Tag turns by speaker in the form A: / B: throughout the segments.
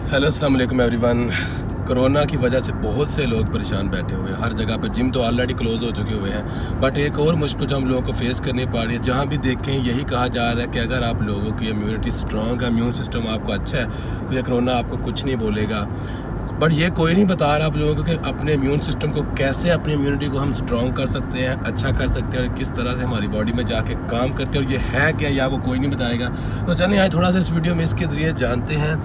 A: Hello अस्सलाम वालेकुम everyone. Corona की वजह से बहुत से लोग परेशान बैठे हुए हैं। हर जगह पर जिम तो ऑलरेडी क्लोज हो चुके हुए हैं, बट एक और मुश्किल जो हम लोगों को फेस करनी पड़ रही है, जहाँ भी देखें यही कहा जा रहा है कि अगर आप लोगों की इम्यूनिटी स्ट्रांग है, इम्यून सिस्टम आपका अच्छा है, तो ये कोरोना आपको कुछ नहीं बोलेगा। बट ये कोई नहीं बता रहा आप लोगों को कि अपने इम्यून सिस्टम को कैसे, अपनी इम्यूनिटी को हम स्ट्रॉन्ग कर सकते हैं, अच्छा कर सकते हैं, और किस तरह से हमारी बॉडी में जाके काम करते हैं, और ये है क्या, या वो कोई नहीं बताएगा। तो चलिए आज थोड़ा सा इस वीडियो में इसके ज़रिए जानते हैं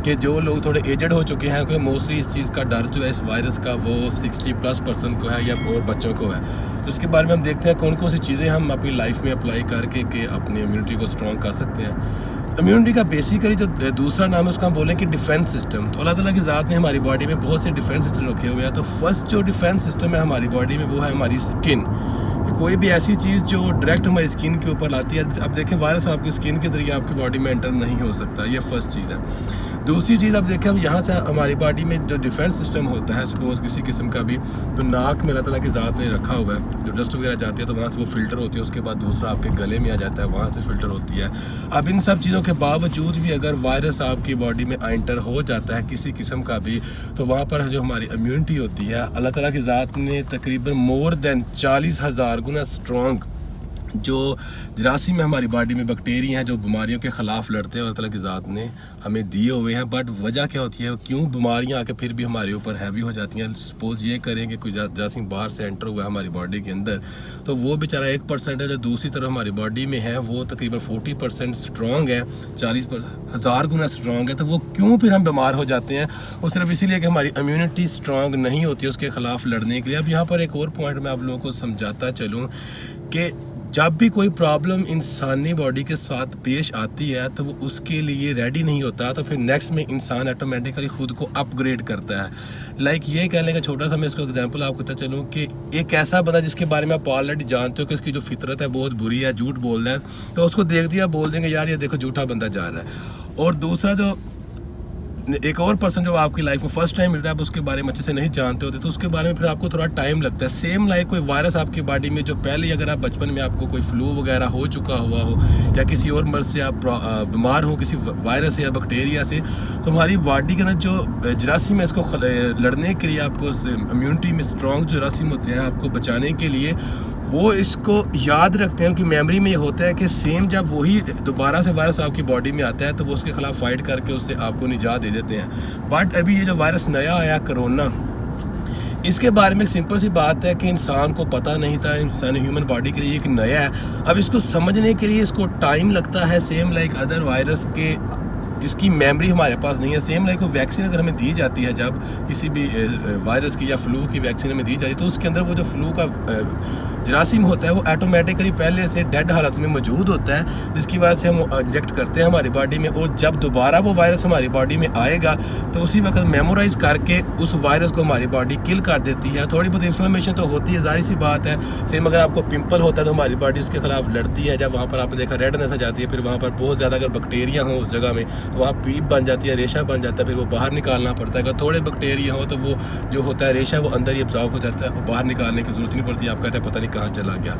A: कि जो लोग थोड़े एजड हो चुके हैं, क्योंकि मोस्टली इस चीज़ का डर जो है इस वायरस का वो 60+ को है या और बच्चों को है, तो इसके बारे में हम देखते हैं कौन कौन सी चीज़ें हम अपनी लाइफ में अप्लाई करके कि अपनी इम्यूनिटी को स्ट्रॉन्ग कर सकते हैं। इम्यूनिटी का बेसिकली जो दूसरा नाम है उसका हम बोलें कि डिफेंस सिस्टम। तो अल्लाह ताला की ज़ात ने हमारी बॉडी में बहुत से डिफेंस सिस्टम रखे हुए हैं। तो फर्स्ट जो डिफेंस सिस्टम है हमारी बॉडी में वो है हमारी स्किन। कोई भी ऐसी चीज़ जो डायरेक्ट हमारी स्किन के ऊपर लाती है, अब देखें वायरस आपकी स्किन के जरिए आपकी बॉडी में एंटर नहीं हो सकता, ये फर्स्ट चीज़ है। दूसरी चीज़ अब देखें, अब यहाँ से हमारी बॉडी में जो डिफेंस सिस्टम होता है, सपोज किसी किस्म का भी, तो नाक में अल्लाह ताला की ज़ात ने रखा हुआ है, जो डस्ट वगैरह जाती है तो वहाँ से वो फिल्टर होती है, उसके बाद दूसरा आपके गले में आ जाता है, वहाँ से फिल्टर होती है। अब इन सब चीज़ों के बावजूद भी अगर वायरस आपकी बॉडी में एंटर हो जाता है किसी किस्म का भी, तो वहाँ पर जो हमारी इम्यूनिटी होती है, अल्लाह ताला की ज़ात ने तकरीबन मोर देन 40,000 गुना स्ट्रॉन्ग जो जरासीम में हमारी बॉडी में बैक्टीरिया हैं जो बीमारियों के ख़िलाफ़ लड़ते हैं, अल्लाह ताला की ज़ात ने हमें दिए हुए हैं। बट वजह क्या होती है, क्यों बीमारियां आके फिर भी हमारे ऊपर हैवी हो जाती हैं। सपोज़ ये करें कि कोई जरासीम बाहर से एंटर हुआ है हमारी बॉडी के अंदर, तो वो बेचारा 1% है, जो दूसरी तरफ हमारी बॉडी में है वो तकरीबन 40% स्ट्रॉन्ग है, 40,000 गुना स्ट्रॉन्ग है। तो वो क्यों फिर हम बीमार हो जाते हैं, वो सिर्फ इसीलिए कि हमारी इम्यूनिटी स्ट्रॉन्ग नहीं होती है उसके ख़िलाफ़ लड़ने के लिए। अब यहाँ पर एक और पॉइंट मैं आप लोगों को समझाता चलूँ कि जब भी कोई प्रॉब्लम इंसानी बॉडी के साथ पेश आती है तो वो उसके लिए रेडी नहीं होता, तो फिर नेक्स्ट में इंसान ऑटोमेटिकली खुद को अपग्रेड करता है। लाइक ये कहने का छोटा सा मैं इसको एग्जांपल आपको बता चलूँ कि एक ऐसा बंदा जिसके बारे में आप ऑलरेडी जानते हो कि उसकी जो फितरत है बहुत बुरी है, झूठ बोल रहा है, तो उसको देख दिया बोल देंगे यार ये देखो झूठा बंदा जा रहा है। और दूसरा जो एक और पर्सन जो आपकी लाइफ में फर्स्ट टाइम मिलता है, आप उसके बारे में अच्छे से नहीं जानते होते, तो उसके बारे में फिर आपको थोड़ा टाइम लगता है। सेम लाइक कोई वायरस आपकी बॉडी में जो पहले अगर आप बचपन में आपको कोई फ्लू वगैरह हो चुका हुआ हो या किसी और मर्ज से आप बीमार हो किसी वायरस या बैक्टीरिया से, तो हमारी बॉडी के अंदर जो जरासीम है इसको लड़ने के लिए आपको इम्यूनिटी में स्ट्रॉन्ग जो जरासीम होते हैं आपको बचाने के लिए वो इसको याद रखते हैं कि मेमोरी में ये होता है कि सेम जब वही दोबारा से वायरस आपकी बॉडी में आता है तो वो उसके खिलाफ फाइट करके उससे आपको निजात दे देते हैं। बट अभी ये जो वायरस नया आया कोरोना, इसके बारे में एक सिंपल सी बात है कि इंसान को पता नहीं था, इंसान ह्यूमन बॉडी के लिए एक नया है। अब इसको समझने के लिए इसको टाइम लगता है, सेम लाइक अदर वायरस के इसकी मेमोरी हमारे पास नहीं है। सेम लाइक वैक्सीन अगर हमें दी जाती है, जब किसी भी वायरस की या फ्लू की वैक्सीन हमें दी जाती है, तो उसके अंदर वो जो फ्लू का जरासीम होता है वो ऑटोमेटिकली पहले से डेड हालत में मौजूद होता है, जिसकी वजह से हम इंजेक्ट करते हैं हमारी बॉडी में, और जब दोबारा वो वायरस हमारी बॉडी में आएगा तो उसी वक्त मेमोराइज करके उस वायरस को हमारी बॉडी किल कर देती है। थोड़ी बहुत इन्फ्लेमेशन तो होती है, जाहिर सी बात है। सेम अगर आपको पिंपल होता है तो हमारी बॉडी उसके खिलाफ लड़ती है, जब वहाँ पर आपने देखा रेडनेस आ जाती है, फिर वहाँ पर बहुत ज़्यादा अगर बैक्टीरिया हो उस जगह में तो वहाँ पीप बन जाती है, रेशा बन जाता है, फिर वो बाहर निकालना पड़ता है। अगर थोड़े बैक्टीरिया हो तो वो जो होता है रेशा वो अंदर ही एब्जॉर्ब हो जाता है, बाहर निकालने की जरूरत नहीं पड़ती, आप कहते हैं पता नहीं कहाँ चला गया।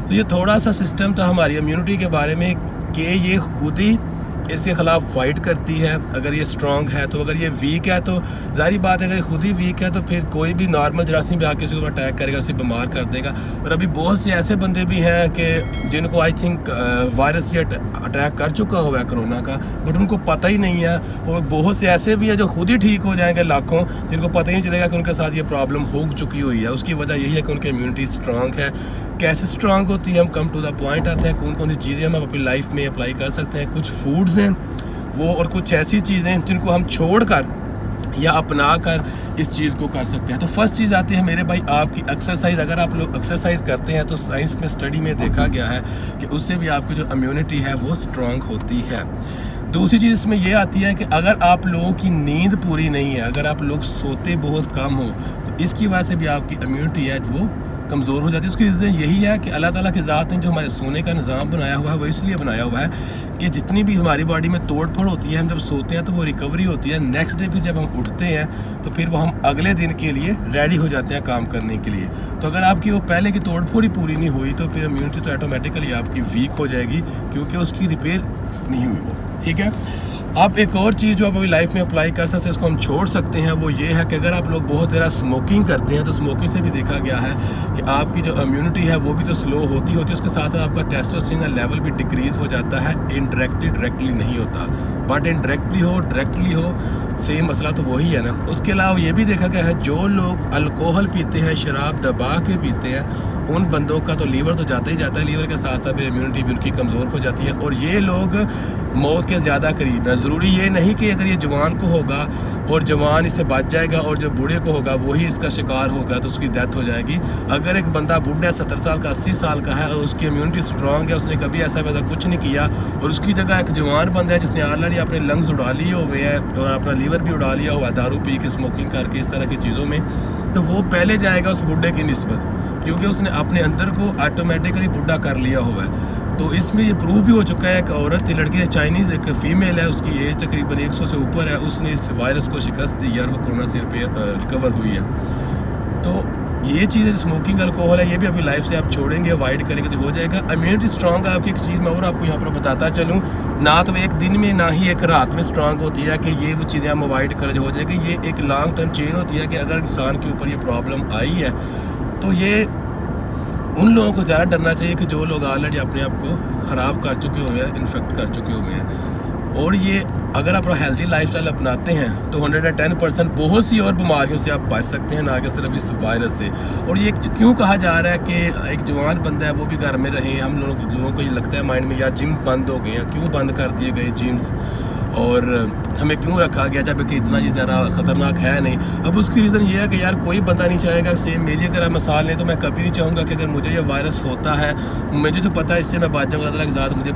A: तो ये थोड़ा सा सिस्टम था हमारी इम्यूनिटी के बारे में कि ये खुद ही इसके खिलाफ फाइट करती है अगर ये स्ट्रांग है। तो अगर ये वीक है तो जाहिर बात है, अगर खुद ही वीक है तो फिर कोई भी नॉर्मल जरासीम पे आके उसके ऊपर अटैक करेगा, उसे बीमार कर देगा। और अभी बहुत से ऐसे बंदे भी हैं कि जिनको आई थिंक वायरस से अटैक कर चुका हुआ है कोरोना का, बट उनको पता ही नहीं है। और बहुत से ऐसे भी हैं जो खुद ही ठीक हो जाएंगे लाखों, जिनको पता ही नहीं चलेगा कि उनके साथ ये प्रॉब्लम हो चुकी हुई है। उसकी वजह यही है कि उनकी इम्यूनिटी स्ट्रांग है। कैसे स्ट्रांग होती है, हम कम टू द पॉइंट आते हैं, कौन कौन सी चीज़ें हम अपनी लाइफ में अप्लाई कर सकते हैं। कुछ फूड्स हैं वो, और कुछ ऐसी चीज़ें जिनको हम छोड़कर या अपना कर इस चीज़ को कर सकते हैं। तो फर्स्ट चीज़ आती है मेरे भाई आपकी एक्सरसाइज। अगर आप लोग एक्सरसाइज करते हैं तो साइंस में स्टडी में देखा गया है कि उससे भी आपकी जो इम्यूनिटी है वो स्ट्रांग होती है। दूसरी चीज़ इसमें यह आती है कि अगर आप लोगों की नींद पूरी नहीं है, अगर आप लोग सोते बहुत कम हो, तो इसकी वजह से भी आपकी इम्यूनिटी है वो कमज़ोर हो जाती है। उसकी रीज़न यही है कि अल्लाह ताला की ज़ात ने जो हमारे सोने का निज़ाम बनाया हुआ है वो इसलिए बनाया हुआ है कि जितनी भी हमारी बॉडी में तोड़ फोड़ होती है, हम जब सोते हैं तो वो रिकवरी होती है। नेक्स्ट डे फिर जब हम उठते हैं तो फिर वो हम अगले दिन के लिए रेडी हो जाते हैं काम करने के लिए। तो अगर आपकी वो पहले की तोड़ फोड़ ही पूरी नहीं हुई तो फिर इम्यूनिटी तो ऑटोमेटिकली आपकी वीक हो जाएगी, क्योंकि उसकी रिपेयर नहीं हुई वो, ठीक है। आप एक और चीज़ जो आप अभी लाइफ में अप्लाई कर सकते हैं, इसको हम छोड़ सकते हैं, वो ये है कि अगर आप लोग बहुत ज़्यादा स्मोकिंग करते हैं तो स्मोकिंग से भी देखा गया है कि आपकी जो इम्यूनिटी है वो भी तो स्लो होती है, उसके साथ साथ आपका टेस्टोस्टेरोन का लेवल भी डिक्रीज़ हो जाता है। डायरेक्टली नहीं होता, बट इनडायरेक्टली हो डायरेक्टली हो सेम मसला तो वही है ना। उसके अलावा ये भी देखा गया है जो लोग अल्कोहल पीते हैं, शराब दबा के पीते हैं, उन बंदों का तो लीवर तो जाता ही जाता है, लीवर के साथ साथ फिर इम्यूनिटी भी उनकी कमज़ोर हो जाती है और ये लोग मौत के ज़्यादा करीब है। ज़रूरी ये नहीं कि अगर ये जवान को होगा और जवान इससे बच जाएगा और जो बूढ़े को होगा वही इसका शिकार होगा तो उसकी डेथ हो जाएगी। अगर एक बंदा बूढ़ा 70 साल का 80 साल का है और उसकी इम्यूनिटी स्ट्रॉन्ग है, उसने कभी ऐसा वैसा कुछ नहीं किया और उसकी जगह एक जवान बंदा है जिसने ऑलरेडी अपने लंग्स उड़ा लिए हुए हैं और अपना लीवर भी उड़ा लिया हुआ है दारू पी के, स्मोकिंग करके, इस तरह की चीज़ों में, तो वो पहले जाएगा उस बूढ़े की निस्बत, क्योंकि उसने अपने अंदर को ऑटोमेटिकली बुढ़ा कर लिया हुआ है। तो इसमें ये प्रूव भी हो चुका है, एक औरत थी, लड़की है, चाइनीज़, एक फीमेल है, उसकी एज तकरीबन 100 से ऊपर है, उसने इस वायरस को शिकस्त दी और वो कोरोना से रिकवर हुई है। तो ये चीज़ स्मोकिंग, अल्कोहल है, ये भी अभी लाइफ से आप छोड़ेंगे, अवॉइड करेंगे तो हो जाएगा। इम्यूनिटी स्ट्रॉन्ग है आपकी। एक चीज़ मैं और आपको यहाँ पर बताता चलूँ, ना तो एक दिन में ना ही एक रात में स्ट्रॉन्ग होती है कि ये वो चीज़ें हम अवॉइड करें हो जाएगी। ये एक लॉन्ग टर्म चेन होती है कि अगर इंसान के ऊपर ये प्रॉब्लम आई है तो ये उन लोगों को ज़्यादा डरना चाहिए कि जो लोग ऑलरेडी अपने आप को ख़राब कर चुके हुए हैं, इन्फेक्ट कर चुके हुए हैं। और ये अगर आप हेल्थी लाइफस्टाइल अपनाते हैं तो 110% बहुत सी और बीमारियों से आप बच सकते हैं, ना कि सिर्फ इस वायरस से। और ये क्यों कहा जा रहा है कि एक जवान बंदा है वो भी घर में रहे, हम लोगों को ये लगता है माइंड में यार जिम बंद हो गए हैं, क्यों बंद कर दिए गए जिम्स और हमें क्यों रखा गया जबकि इतना ये ज़्यादा ख़तरनाक है नहीं। अब उसकी रीज़न ये है कि यार कोई बंदा नहीं चाहेगा, सेम मेरी अगर आप मिसाल लें तो मैं कभी नहीं चाहूँगा कि अगर मुझे ये वायरस होता है, मुझे तो पता है इससे मैं बच जाऊँगा, अल्लाह की ज़ात मुझे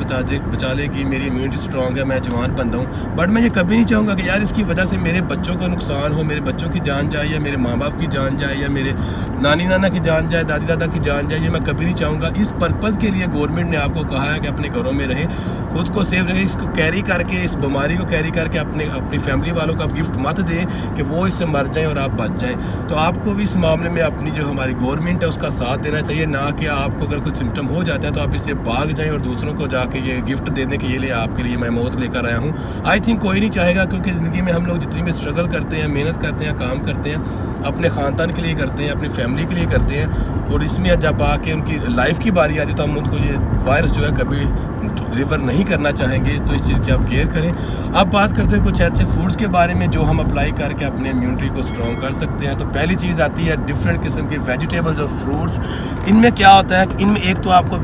A: बचा लेगी, मेरी इम्यूनिटी स्ट्रॉन्ग है, मैं जवान बंदा हूँ, बट मैं ये कभी नहीं चाहूँगा कि यार इसकी वजह से मेरे बच्चों का नुकसान हो, मेरे बच्चों की जान जाए या मेरे माँ बाप की जान जाए या मेरे नानी नाना की जान जाए, दादी दादा की जान जाए, ये मैं कभी नहीं चाहूँगा। इस पर्पज़ के लिए गवर्नमेंट ने आपको कहा है कि अपने घरों में रहें, खुद को सेफ रहें, इसको कैरी करके, इस बीमारी को कैरी करके अपनी फैमिली वालों को आप गिफ्ट मत दें कि वो इससे मर जाएं और आप बच जाएं। तो आपको भी इस मामले में अपनी जो हमारी गवर्नमेंट है उसका साथ देना चाहिए, ना कि आपको अगर कुछ सिम्टम हो जाते हैं तो आप इससे भाग जाएं और दूसरों को जाके ये गिफ्ट दे दें कि ये ले आपके लिए मैं मौत लेकर आया हूँ। आई थिंक कोई नहीं चाहेगा, क्योंकि ज़िंदगी में हम लोग जितनी भी स्ट्रगल करते हैं, मेहनत करते हैं, काम करते हैं, अपने ख़ानदान के लिए करते हैं, अपनी फैमिली के लिए करते हैं, और इसमें जब आके उनकी लाइफ की बारी आती है तो हम उनको ये वायरस जो है कभी रिवर नहीं करना चाहेंगे। तो इस चीज़ की आप केयर करें। अब बात करते हैं कुछ ऐसे फूड्स के बारे में जो हम अप्लाई करके अपने इम्यूनिटी को स्ट्रॉन्ग कर सकते हैं। तो पहली चीज़ आती है डिफरेंट किस्म के वेजिटेबल्स और फ्रूट्स। इनमें क्या होता है कि इनमें एक तो आपको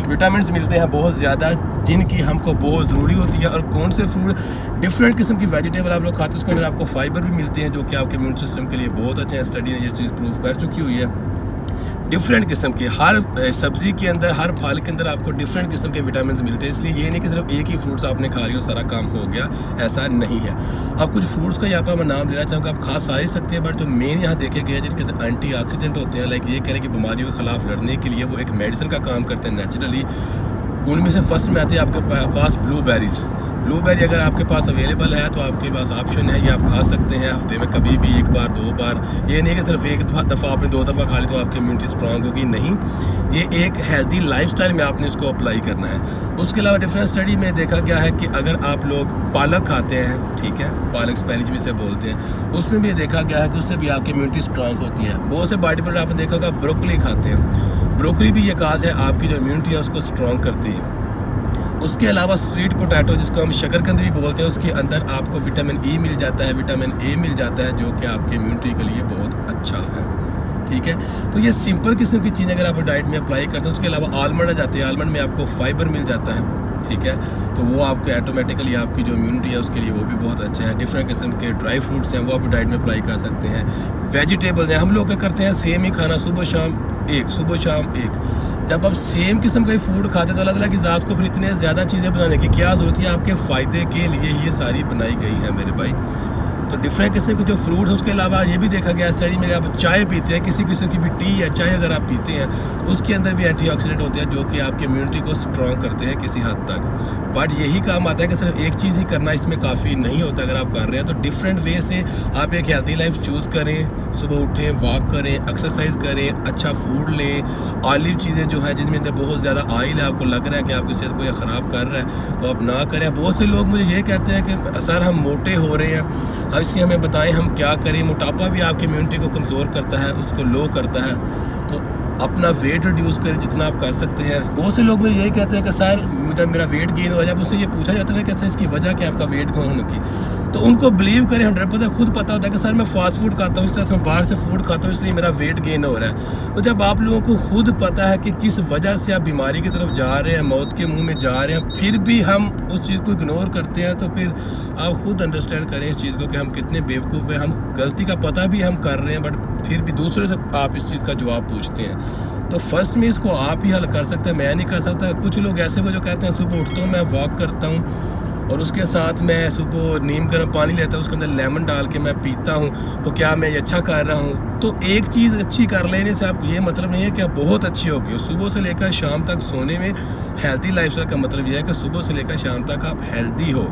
A: विटामिन मिलते हैं बहुत ज़्यादा, जिनकी हमको बहुत ज़रूरी होती है। और कौन से फ्रूट, डिफरेंट किस्म की वेजिटेबल आप लोग खाते हैं, उसके अंदर आपको फाइबर भी मिलते हैं जो कि आपके इम्यून सिस्टम के लिए बहुत अच्छे हैं। स्टडी ने ये चीज़ प्रूव कर चुकी हुई है। डिफरेंट किस्म के हर सब्ज़ी के अंदर, हर फल के अंदर आपको डिफरेंट किस्म के विटामिन मिलते हैं। इसलिए ये नहीं कि सिर्फ एक ही फ्रूट्स आपने खा लिया सारा काम हो गया, ऐसा नहीं है। अब कुछ फ्रूट्स का यहाँ पर मैं नाम लेना चाहूँगा, आप खा सारे सकते हैं, बट जो मेन यहाँ देखे गए हैं जिनके अंदर एंटीऑक्सीडेंट होते हैं, लाइक ये कह रहे हैं कि बीमारियों के खिलाफ लड़ने के लिए वो एक मेडिसिन का काम करते हैं नेचुरली। उनमें से फर्स्ट में आती है आपके पास ब्लूबेरीज। ब्लूबेरी अगर आपके पास अवेलेबल है तो आपके पास ऑप्शन है, ये आप खा सकते हैं हफ्ते में कभी भी, एक बार, 2 बार। ये नहीं कि सिर्फ एक दफ़ा आपने 2 दफ़ा खा ली तो आपकी इम्यूनिटी स्ट्रॉन्ग होगी, नहीं। ये एक हेल्दी लाइफस्टाइल में आपने इसको अप्लाई करना है। उसके अलावा डिफरेंट स्टडी में देखा गया है कि अगर आप लोग पालक खाते हैं, ठीक है, पालक स्पेनिश भी से बोलते हैं, उसमें भी देखा गया है कि उससे भी आपकी इम्यूनिटी स्ट्रॉन्ग होती है। बहुत से बॉडी बिल्डर आपने देखा होगा ब्रोकली खाते हैं, ब्रोकली भी ये काज है आपकी जो इम्यूनिटी है उसको स्ट्रॉन्ग करती है। उसके अलावा स्वीट पोटैटो जिसको हम शकरकंद भी बोलते हैं, उसके अंदर आपको विटामिन ई मिल जाता है, विटामिन ए मिल जाता है, जो कि आपके इम्यूनिटी के लिए बहुत अच्छा है, ठीक है। तो ये सिंपल किस्म की चीज़ें अगर आप डाइट में अप्लाई करते हैं। उसके अलावा आलमंड आ जाते हैं, आलमंड में आपको फाइबर मिल जाता है, ठीक है, तो वो आपको ऑटोमेटिकली आपकी जो इम्यूनिटी है उसके लिए वो भी बहुत अच्छा है। डिफरेंट किस्म के ड्राई फ्रूट्स हैं वो आप डाइट में अप्लाई कर सकते हैं। वेजिटेबल्स हैं, हम लोग क्या करते हैं सेम ही खाना, सुबह शाम एक। जब आप सेम किस्म का ही फूड खाते हैं तो अल्लाह ताला की ज़ात को फिर इतने ज़्यादा चीज़ें बनाने की क्या ज़रूरत है, आपके फ़ायदे के लिए ये सारी बनाई गई हैं मेरे भाई। तो डिफरेंट किस्म के जो फ्रूट्स, उसके अलावा ये भी देखा गया स्टडी में, आप चाय पीते हैं, किसी किस्म की भी टी या चाय अगर आप पीते हैं तो उसके अंदर भी एंटीऑक्सीडेंट होते हैं जो कि आपकी इम्यूनिटी को स्ट्रॉन्ग करते हैं किसी हद तक। बट यही काम आता है कि सिर्फ एक चीज़ ही करना इसमें काफ़ी नहीं होता। अगर आप कर रहे हैं तो डिफरेंट वे से आप एक हेल्दी लाइफ चूज़ करें, सुबह उठें, वॉक करें, एक्सरसाइज करें, अच्छा फूड लें, ऑलिव चीज़ें जो हैं जिनमें अंदर बहुत ज़्यादा ऑयल है, आपको लग रहा है कि आपकी सेहत को यह ख़राब कर रहा है तो आप ना करें। बहुत से लोग मुझे ये कहते हैं कि सर हम मोटे हो रहे हैं, अब इसलिए हमें बताएं हम क्या करें। मोटापा भी आपकी इम्यूनिटी को कमज़ोर करता है, उसको लो करता है, तो अपना वेट रिड्यूस करें जितना आप कर सकते हैं। बहुत से लोग मुझे यही कहते हैं कि सर मुझे मेरा वेट गेन हो जाए, उससे ये पूछा जाता है कैसे इसकी वजह क्या आपका वेट गेन होने की, तो उनको बिलीव करें 100%। खुद पता होता है कि सर मैं फास्ट फूड खाता हूँ, इस तरह से मैं बाहर से फूड खाता हूँ इसलिए मेरा वेट गेन हो रहा है। तो जब आप लोगों को खुद पता है कि किस वजह से आप बीमारी की तरफ जा रहे हैं, मौत के मुंह में जा रहे हैं, फिर भी हम उस चीज़ को इग्नोर करते हैं, तो फिर आप खुद अंडरस्टैंड करें इस चीज़ को कि हम कितने बेवकूफ़ हैं। हम गलती का पता भी हम कर रहे हैं बट फिर भी दूसरे से आप इस चीज़ का जवाब पूछते हैं। तो फर्स्ट में इसको आप ही हल कर सकते हैं, मैं नहीं कर सकता। कुछ लोग ऐसे वो जो कहते हैं सुबह उठता हूँ मैं वॉक करता हूँ और उसके साथ मैं सुबह नीम गर्म पानी लेता हूँ, उसके अंदर लेमन डाल के मैं पीता हूँ, तो क्या मैं ये अच्छा कर रहा हूँ? तो एक चीज़ अच्छी कर लेने से आप ये मतलब नहीं है कि आप बहुत अच्छी होगी। सुबह से लेकर शाम तक सोने में हेल्दी लाइफस्टाइल का मतलब ये है कि सुबह से लेकर शाम तक आप हेल्दी हो,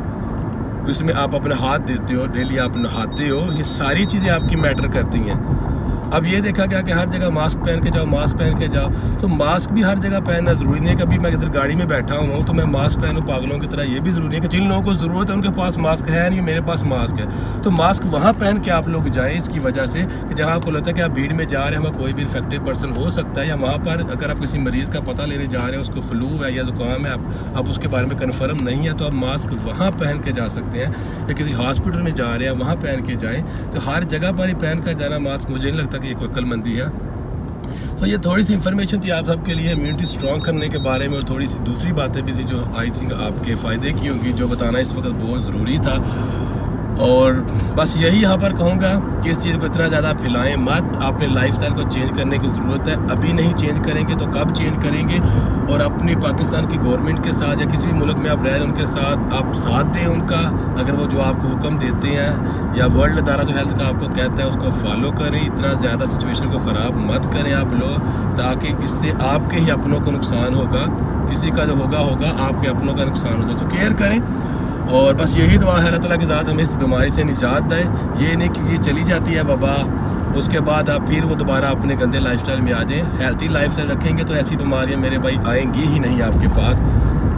A: उसमें आप अपना हाथ देते हो, डेली आप नहाते हो, ये सारी चीज़ें आपकी मैटर करती हैं। अब ये देखा गया कि हर जगह मास्क पहन के जाओ, मास्क पहन के जाओ, तो मास्क भी हर जगह पहनना ज़रूरी नहीं है। कभी मैं इधर गाड़ी में बैठा हुआ हूँ तो मैं मास्क पहनूँ पागलों की तरह, ये भी ज़रूरी है कि जिन लोगों को ज़रूरत है उनके पास मास्क है नहीं, मेरे पास मास्क है, तो मास्क वहाँ पहन के आप लोग जाएँ। इसकी वजह से कि जहाँ आपको लगता है कि आप भीड़ में जा रहे हैं, वहाँ कोई भी इन्फेक्टेड पर्सन हो सकता है, या वहाँ पर अगर आप किसी मरीज़ का पता लेने जा रहे हैं, उसको फ्लू है या ज़ुकाम है, आप उसके बारे में कन्फर्म नहीं है, तो आप मास्क वहाँ पहन के जा सकते हैं। या किसी हॉस्पिटल में जा रहे हैं वहाँ पहन के जाएँ। तो हर जगह पर ही पहन कर जाना मास्क, मुझे नहीं लगता कि ये कोई अक्लमंदी है। तो ये थोड़ी सी इन्फॉर्मेशन थी आप सबके लिए इम्यूनिटी स्ट्रॉन्ग करने के बारे में, और थोड़ी सी दूसरी बातें भी थी जो आई थिंक आपके फ़ायदे की होंगी, जो बताना इस वक्त बहुत ज़रूरी था। और बस यही यहाँ पर कहूँगा कि इस चीज़ को इतना ज़्यादा फैलाएं मत। अपने लाइफस्टाइल को चेंज करने की ज़रूरत है, अभी नहीं चेंज करेंगे तो कब चेंज करेंगे? और अपनी पाकिस्तान की गवर्नमेंट के साथ या किसी भी मुल्क में आप रह रहे हैं उनके साथ आप साथ दें उनका, अगर वो जो आपको हुक्म देते हैं या वर्ल्ड अदारा जो हेल्थ का आपको कहता है उसको फॉलो करें। इतना ज़्यादा सिचुएशन को ख़राब मत करें आप लोग, ताकि इससे आपके ही अपनों को नुकसान होगा, किसी का जो होगा आपके अपनों का नुकसान होगा। तो केयर करें, और बस यही दुआ है अल्लाह ताला की ज़ात हमें इस बीमारी से निजात दे। ये नहीं कि ये चली जाती है वबा, उसके बाद आप फिर वो दोबारा अपने गंदे लाइफस्टाइल में आ जाएं। हेल्थी लाइफस्टाइल रखेंगे तो ऐसी बीमारियां मेरे भाई आएंगी ही नहीं आपके पास।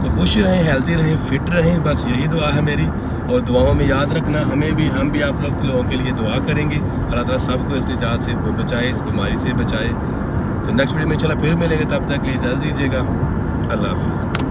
A: तो खुश रहें, हेल्दी रहें, फिट रहें, बस यही दुआ है मेरी। और दुआओं में याद रखना हम भी आप लोगों के लिए दुआ करेंगे। अल्लाह ताला सबको इस निजात से बचाए, इस बीमारी से बचाए। तो नेक्स्ट वीडियो में इंशाल्लाह फिर मिलेंगे, तब तक के लिए इजाज़त दीजिएगा। अल्लाह हाफिज़।